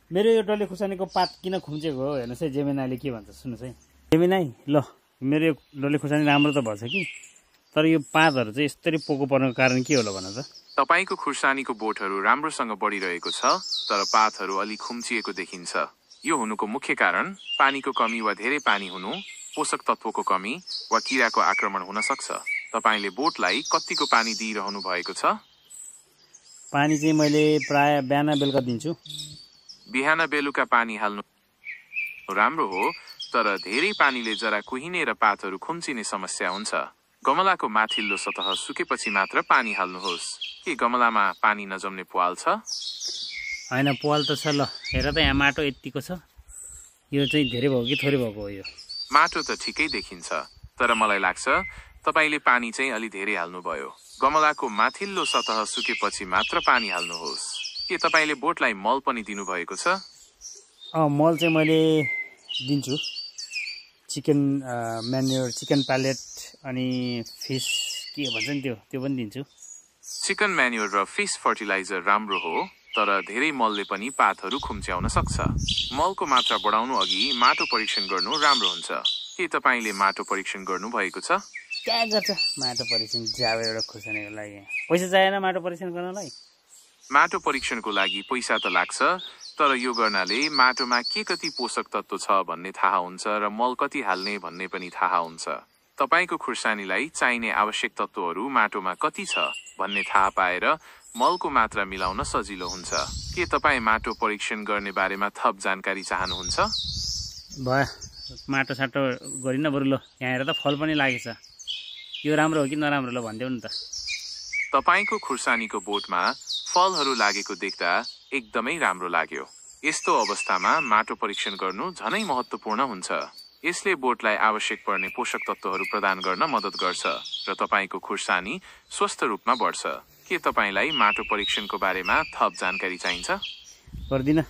मेरो यो डल्ले खुर्सानीको पात किन खुम्चेको हो हेर्नुहोस् है। जेमिनाले के भन्छ सुन्नुहोस् है। जेमिनाई ल मेरो यो डल्ले खुर्सानी राम्रो त भएछ कि, तर यो पातहरू चाहिँ यसरी पोको पर्नको कारण के होला भन त। तपाईको खुर्सानीको बोटहरू राम्रोसँग बढिरहेको छ, तर पातहरू अलि खुम्चिएको देखिन्छ। यो हुनुको मुख्य कारण पानीको कमी वा धेरै पानी हुनु, पोषक तत्वको कमी वा किराको आक्रमण हुन सक्छ। तपाईले बोटलाई कतिको पानी दिइरहनु भएको छ? पानी चाहिँ मैले प्राय बिहान बेलुका दिन्छु। बिहान बेलुका पानी हाल्नु राम्रो हो, तर धेरै पानीले जरा कुहिने र पातहरू खुम्चिने समस्या हुन्छ। गमलाको माथिल्लो सतह सुकेपछि मात्र पानी हाल्नुहोस्। के गमलामा पानी नजम्ने प्वाल छ? होइन, प्वाल त छ। ल हेर त यहाँ माटो यतिको छ। यो चाहिँ धेरै भएको कि थोरै भएको हो? यो माटो त ठिकै देखिन्छ, तर मलाई लाग्छ तपाईले पानी चाहिँ अलि धेरै हाल्नुभयो। गमलाको माथिल्लो सतह सुकेपछि मात्र पानी हाल्नुहोस्। के तपाईले बोटलाई मल पनि दिनुभएको छ? मल चाहिँ मैले दिन्छु। चिकन म्यान्योर, चिकन प्यालेट अनि फिस के भन्छ नि त्यो पनि दिन्छु। चिकन म्यान्योर र फिस फर्टिलाइजर राम्रो हो, तर धेरै मलले पनि पातहरू खुम्च्याउन सक्छ। मलको मात्रा बढाउनु अघि माटो परीक्षण गर्नु राम्रो हुन्छ। के तपाईले माटो परीक्षण गर्नु भएको छ? क्या गर्छ माटो परीक्षण? जाब एउटा खुर्सानीको लागि पैसा चाहिएन माटो परीक्षण गर्नलाई। माटो परीक्षणको लागि पैसा त लाग्छ, तर यो गर्नाले माटोमा के कति पोषक तत्व छ भन्ने थाहा हुन्छ र मल कति हाल्ने भन्ने पनि थाहा हुन्छ। तपाईको खुर्सानीलाई चाहिने आवश्यक तत्वहरू माटोमा कति छ भन्ने थाहा पाएर मलको मात्रा मिलाउन सजिलो हुन्छ। के तपाईँ माटो परीक्षण गर्ने बारेमा थप जानकारी चाहनुहुन्छ? भयो, माटो साटो गरिन बरु। ल यहाँ हेर त फल पनि लागेछ। यो राम्रो हो कि नराम्रो ल भनिदेऊ नि त। तपाईको खुर्सानीको बोटमा फलहरू लागेको देख्दा एकदमै राम्रो लाग्यो। यस्तो अवस्थामा माटो परीक्षण गर्नु झनै महत्त्वपूर्ण हुन्छ। यसले बोटलाई आवश्यक पर्ने पोषक तत्वहरू प्रदान गर्न मद्दत गर्छ र तपाईको खुर्सानी स्वस्थ रूपमा बढ्छ। के तपाईलाई माटो परीक्षणको बारेमा थप जानकारी चाहिन्छ? गर्दिन।